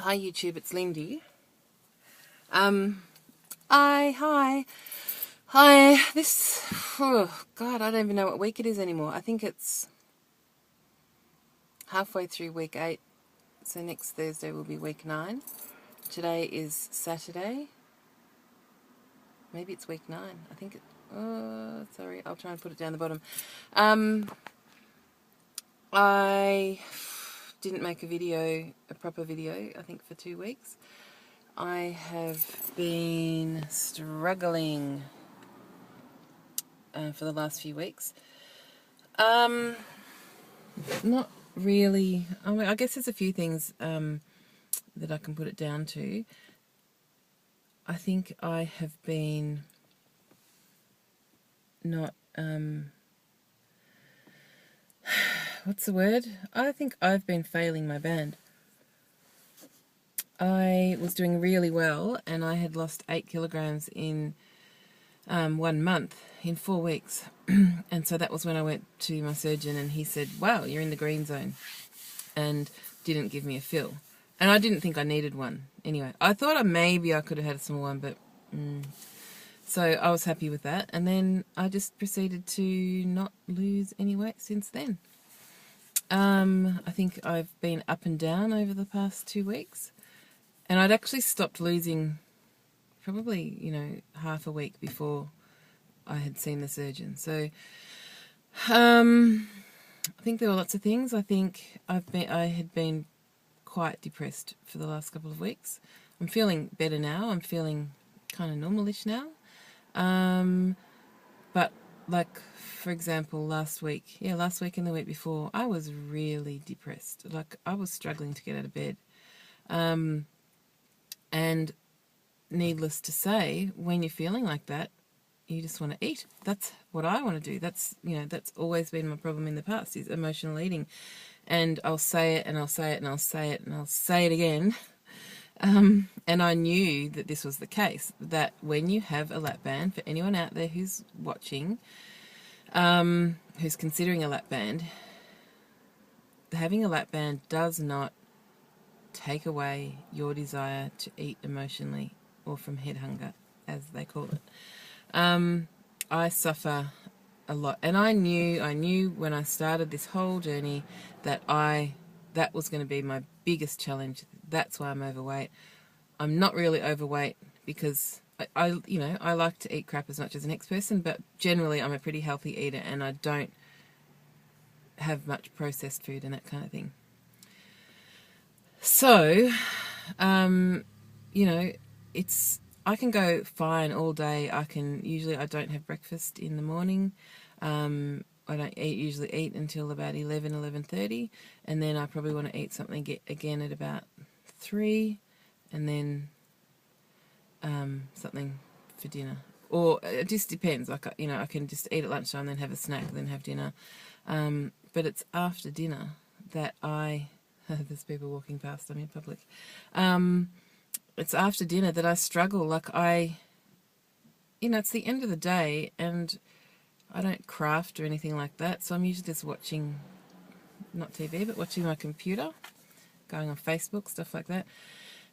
Hi YouTube, it's Lindy. Hi. God, I don't even know what week it is anymore. I think it's halfway through week 8, so next Thursday will be week 9. Today is Saturday. Maybe it's week 9. I think sorry, I'll try and put it down the bottom. I didn't make a proper video, I think for 2 weeks. I have been struggling for the last few weeks. Not really. I guess there's a few things that I can put it down to. I think I have been not... what's the word? I think I've been failing my band. I was doing really well, and I had lost 8 kilograms in 1 month, in 4 weeks. And so that was when I went to my surgeon, and he said, wow, you're in the green zone, and didn't give me a fill. And I didn't think I needed one. Anyway, I thought maybe I could have had a small one, but... So I was happy with that. And then I just proceeded to not lose any weight since then. I think I've been up and down over the past 2 weeks. And I'd actually stopped losing probably, half a week before I had seen the surgeon. So I think there were lots of things. I think I had been quite depressed for the last couple of weeks. I'm feeling better now. I'm feeling kind of normalish now. But like, for example, last week and the week before, I was really depressed. Like, I was struggling to get out of bed. And needless to say, when you're feeling like that, you just want to eat. That's what I want to do. That's always been my problem in the past, is emotional eating. And I'll say it and I'll say it and I'll say it and I'll say it again. And I knew that this was the case, that when you have a lap band, for anyone out there who's watching, who's considering a lap band, having a lap band does not take away your desire to eat emotionally, or from head hunger, as they call it. I suffer a lot, and I knew when I started this whole journey that was going to be my biggest challenge. That's why I'm overweight. I'm not really overweight because I like to eat crap as much as the next person, but generally I'm a pretty healthy eater, and I don't have much processed food and that kind of thing. So, I can go fine all day. I don't have breakfast in the morning. I don't usually eat until about 11:30, and then I probably want to eat something again at about 3, and then something for dinner. Or it just depends. Like, I can just eat at lunchtime, then have a snack, then have dinner. But it's after dinner that there's people walking past, I'm in public. It's after dinner that I struggle. Like, it's the end of the day, and I don't craft or anything like that. So I'm usually just watching, not TV, but watching my computer, going on Facebook, stuff like that.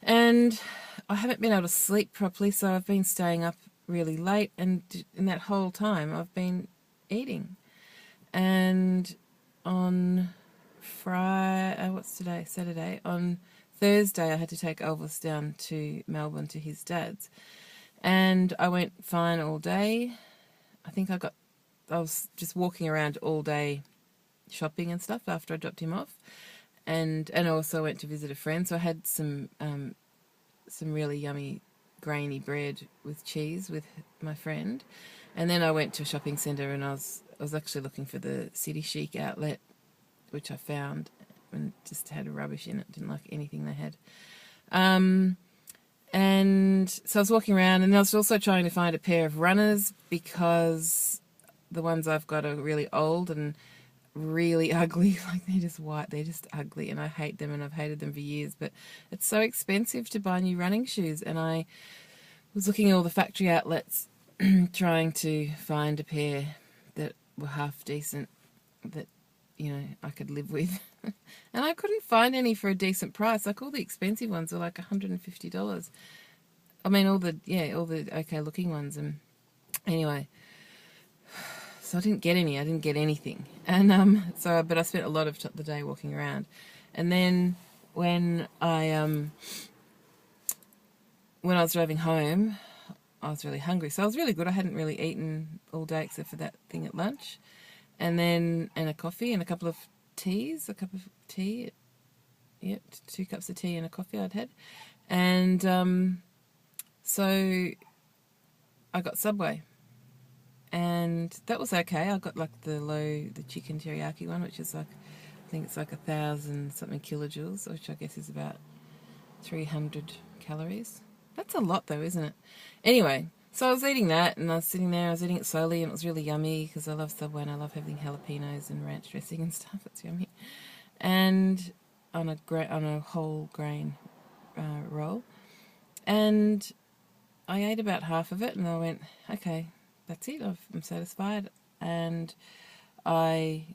And I haven't been able to sleep properly, so I've been staying up really late, and in that whole time I've been eating. And on what's today? Saturday. On Thursday I had to take Elvis down to Melbourne to his dad's, and I went fine all day. I think I was just walking around all day shopping and stuff after I dropped him off, and also went to visit a friend, so I had some really yummy grainy bread with cheese with my friend. And then I went to a shopping centre, and I was actually looking for the City Chic outlet, which I found, and just had rubbish in it. Didn't like anything they had. And so I was walking around, and I was also trying to find a pair of runners, because the ones I've got are really old and really ugly. Like, they're just white, they're just ugly, and I hate them, and I've hated them for years. But it's so expensive to buy new running shoes, and I was looking at all the factory outlets trying to find a pair that were half decent, that I could live with. And I couldn't find any for a decent price. Like all the expensive ones were like $150. I mean, all the okay looking ones. And anyway, so I didn't get any. I didn't get anything. And but I spent a lot of the day walking around. And then when I was driving home, I was really hungry. So I was really good. I hadn't really eaten all day except for that thing at lunch. And a coffee and a couple of teas, a cup of tea. Yep, 2 cups of tea and a coffee I'd had. And so I got Subway. And that was okay. I got like the chicken teriyaki one, which is like, I think it's like 1,000 something kilojoules, which I guess is about 300 calories. That's a lot though, isn't it? Anyway, so I was eating that, and I was sitting there, I was eating it slowly, and it was really yummy because I love Subway and I love having jalapenos and ranch dressing and stuff. It's yummy. And on a whole grain roll. And I ate about half of it, and I went, okay, that's it, I'm satisfied. And I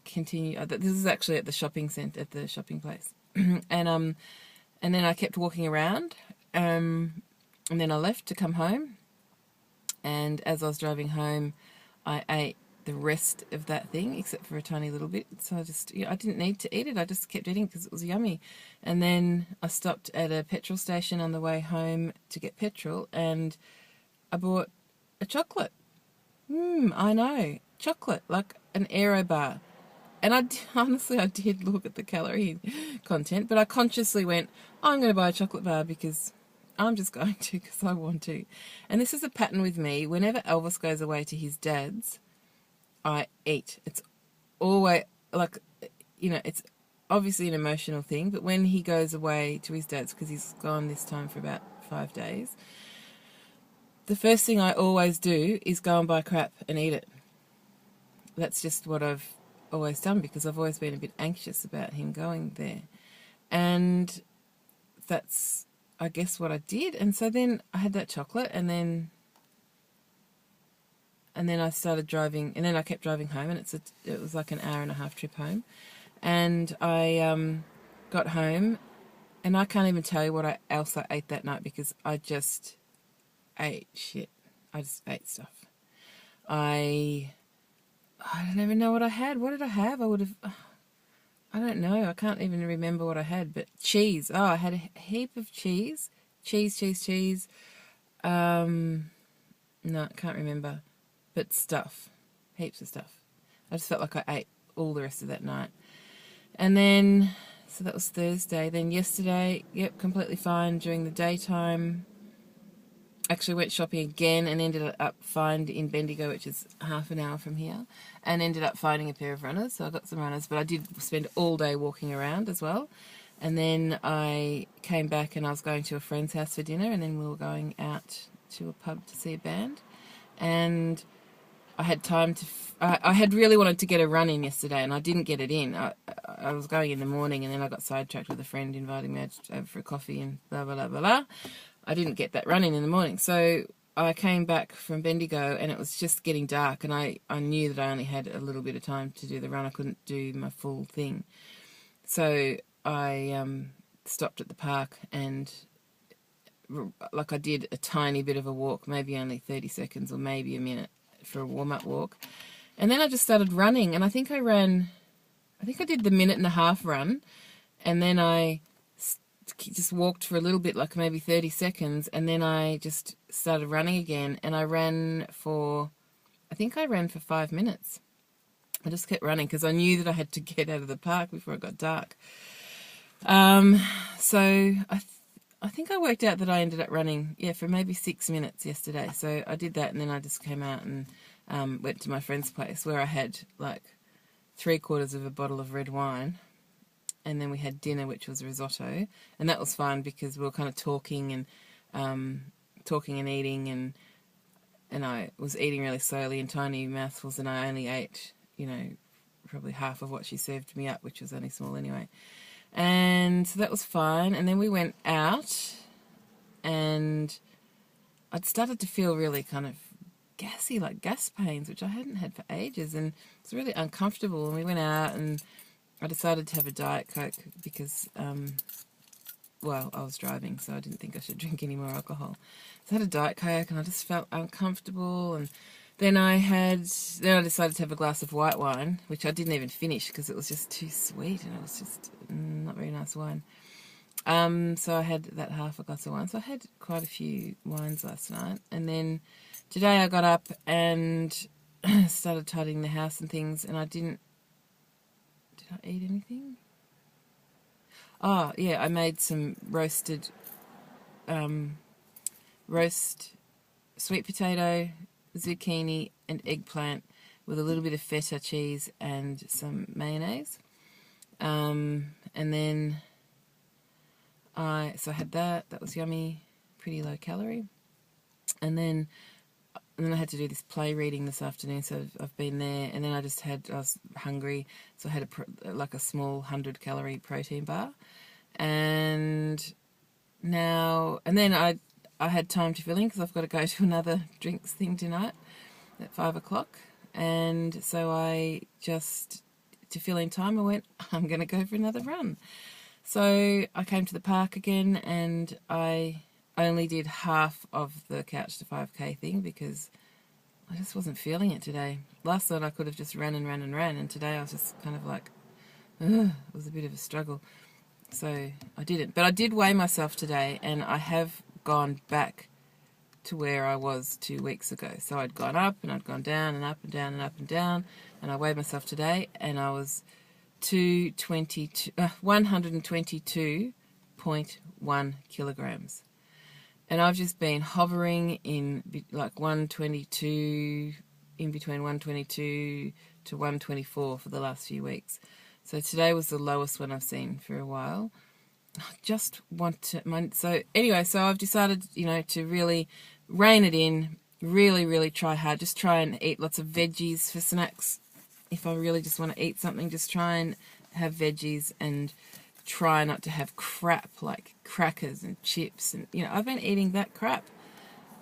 continued. This is actually at the shopping centre, at the shopping place. And then I kept walking around, and then I left to come home. And as I was driving home, I ate the rest of that thing, except for a tiny little bit. So I didn't need to eat it. I just kept eating because it was yummy. And then I stopped at a petrol station on the way home to get petrol, and I bought a chocolate. I know, chocolate, like an Aero bar. And honestly, I did look at the calorie content, but I consciously went, I'm going to buy a chocolate bar because I'm just going to, because I want to. And this is a pattern with me. Whenever Elvis goes away to his dad's, I eat. It's always, like, it's obviously an emotional thing, but when he goes away to his dad's, because he's gone this time for about 5 days, the first thing I always do is go and buy crap and eat it. That's just what I've always done, because I've always been a bit anxious about him going there. And that's, I guess, what I did. And so then I had that chocolate, and then I started driving, and then I kept driving home, and it was like an hour and a half trip home. And I got home, and I can't even tell you what else I ate that night, because I just ate shit. I just ate stuff. I don't even know what I had. What did I have? I don't know. I can't even remember what I had, but cheese. Oh, I had a heap of cheese. Cheese. No, I can't remember. But stuff. Heaps of stuff. I just felt like I ate all the rest of that night. And then, so that was Thursday. Then yesterday, completely fine during the daytime. Actually went shopping again and ended up in Bendigo, which is half an hour from here, and ended up finding a pair of runners. So I got some runners, but I did spend all day walking around as well. And then I came back, and I was going to a friend's house for dinner, and then we were going out to a pub to see a band. And I had time to... I had really wanted to get a run in yesterday, and I didn't get it in. I was going in the morning, and then I got sidetracked with a friend inviting me over for a coffee and blah, blah, blah, blah, blah. I didn't get that run in the morning. So I came back from Bendigo, and it was just getting dark, and I knew that I only had a little bit of time to do the run. I couldn't do my full thing. So I stopped at the park, and like I did a tiny bit of a walk, maybe only 30 seconds or maybe a minute for a warm-up walk. And then I just started running, and I think I did the 1.5-minute run, and then I just walked for a little bit, like maybe 30 seconds, and then I just started running again, and I ran for 5 minutes. I just kept running because I knew that I had to get out of the park before it got dark. So I think I worked out that I ended up running, for maybe 6 minutes yesterday. So I did that, and then I just came out and went to my friend's place where I had like 3/4 of a bottle of red wine. And then we had dinner, which was risotto. And that was fun because we were kind of talking and eating. And I was eating really slowly in tiny mouthfuls. And I only ate, probably half of what she served me up, which was only small anyway. And so that was fine. And then we went out, and I'd started to feel really kind of gassy, like gas pains, which I hadn't had for ages. And it was really uncomfortable. And we went out, and I decided to have a Diet Coke because, well, I was driving, so I didn't think I should drink any more alcohol. So I had a Diet Coke, and I just felt uncomfortable, and then I decided to have a glass of white wine, which I didn't even finish because it was just too sweet, and it was just not very nice wine. So I had that half a glass of wine. So I had quite a few wines last night, and then today I got up and started tidying the house and things, and Did I eat anything? Oh, yeah, I made some roast sweet potato, zucchini, and eggplant with a little bit of feta cheese and some mayonnaise. And then I had that. That was yummy, pretty low calorie. And then I had to do this play reading this afternoon, so I've been there. And then I was hungry, so I had a small 100-calorie protein bar. And then I had time to fill in because I've got to go to another drinks thing tonight at 5 o'clock. And so to fill in time, I went, I'm going to go for another run. So I came to the park again, and I only did half of the Couch to 5K thing because I just wasn't feeling it today. Last night I could have just ran, and today I was just kind of like, it was a bit of a struggle. So I didn't. But I did weigh myself today, and I have gone back to where I was 2 weeks ago. So I'd gone up, and I'd gone down, and up, and down, and up, and down, and I weighed myself today, and I was 122.1 kilograms. And I've just been hovering in like 122, in between 122 to 124 for the last few weeks. So today was the lowest one I've seen for a while. I just want to... So I've decided, to really rein it in, really, really try hard. Just try and eat lots of veggies for snacks. If I really just want to eat something, just try and have veggies and try not to have crap like crackers and chips. And, I've been eating that crap.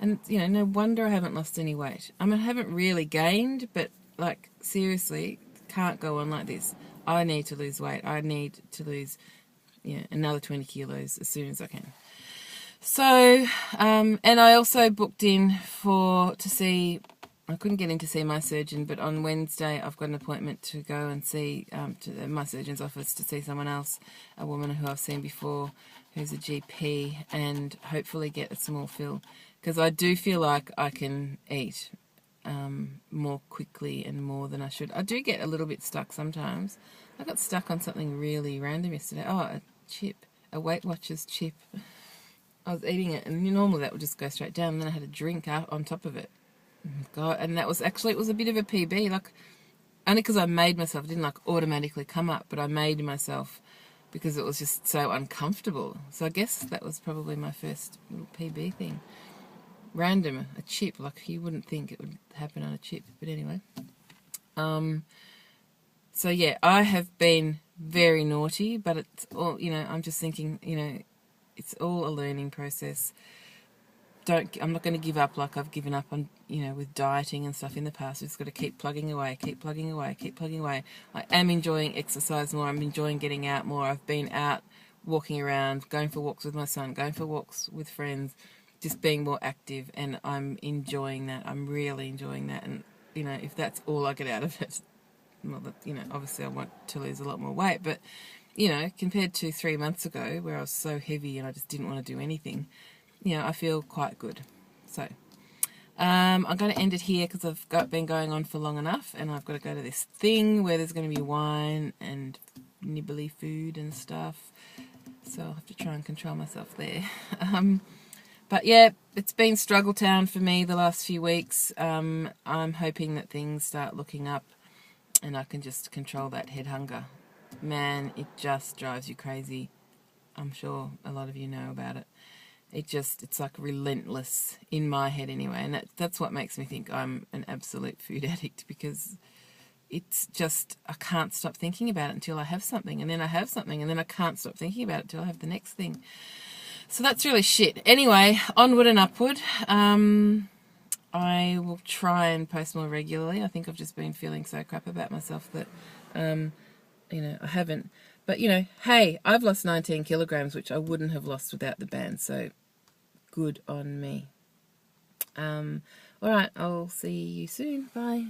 And, no wonder I haven't lost any weight. I haven't really gained, but, seriously, can't go on like this. I need to lose weight. I need to lose, another 20 kilos as soon as I can. So, and I also booked in to see... I couldn't get in to see my surgeon, but on Wednesday I've got an appointment to go and see to my surgeon's office to see someone else, a woman who I've seen before, who's a GP, and hopefully get a small fill, because I do feel like I can eat more quickly and more than I should. I do get a little bit stuck sometimes. I got stuck on something really random yesterday. Oh, a chip, a Weight Watchers chip. I was eating it, and normally that would just go straight down, and then I had a drink out on top of it. God, and that was actually, it was a bit of a PB, only because I made myself. It didn't automatically come up, but I made myself because it was just so uncomfortable. So I guess that was probably my first little PB thing. Random, a chip, you wouldn't think it would happen on a chip, but anyway. So yeah, I have been very naughty, but it's all, I'm just thinking, it's all a learning process. I'm not going to give up like I've given up on, with dieting and stuff in the past. We've just got to keep plugging away. I am enjoying exercise more. I'm enjoying getting out more. I've been out walking around, going for walks with my son, going for walks with friends, just being more active, and I'm enjoying that. I'm really enjoying that. And, if that's all I get out of it, well, obviously I want to lose a lot more weight, but, compared to 3 months ago where I was so heavy and I just didn't want to do anything, I feel quite good. So I'm going to end it here because I've been going on for long enough, and I've got to go to this thing where there's going to be wine and nibbly food and stuff. So I'll have to try and control myself there. But yeah, it's been struggle town for me the last few weeks. I'm hoping that things start looking up and I can just control that head hunger. Man, it just drives you crazy. I'm sure a lot of you know about it. It's like relentless in my head anyway, and that's what makes me think I'm an absolute food addict, because it's just, I can't stop thinking about it until I have something, and then I have something, and then I can't stop thinking about it until I have the next thing. So that's really shit. Anyway, onward and upward. I will try and post more regularly. I think I've just been feeling so crap about myself that I haven't. But, hey, I've lost 19 kilograms, which I wouldn't have lost without the band. So good on me. All right, I'll see you soon. Bye.